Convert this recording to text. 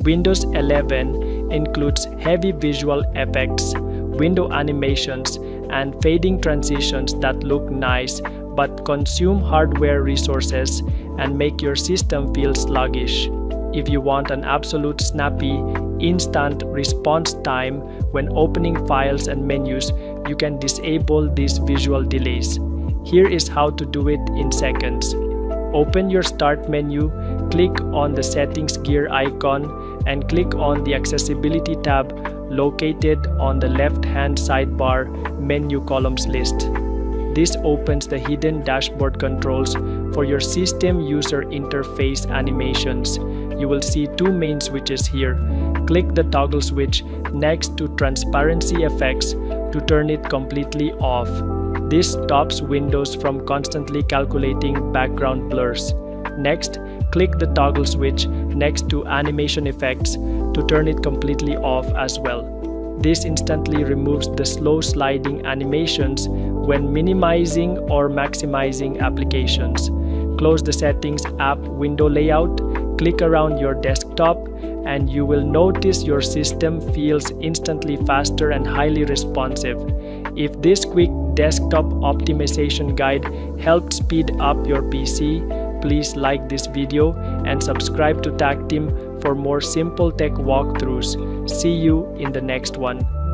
Windows 11 includes heavy visual effects, window animations, and fading transitions that look nice but consume hardware resources and make your system feel sluggish. If you want an absolute snappy, instant response time when opening files and menus, you can disable these visual delays. Here is how to do it in seconds. Open your Start menu, click on the Settings gear icon, and click on the Accessibility tab located on the left-hand sidebar menu columns list. This opens the hidden dashboard controls for your system user interface animations. You will see two main switches here. Click the toggle switch next to transparency effects to turn it completely off. This stops Windows from constantly calculating background blurs. Next, click the toggle switch next to animation effects to turn it completely off as well. This instantly removes the slow sliding animations when minimizing or maximizing applications. Close the Settings app window layout, click around your desktop, and you will notice your system feels instantly faster and highly responsive. If this quick desktop optimization guide helped speed up your PC, please like this video and subscribe to Tactim for more simple tech walkthroughs. See you in the next one.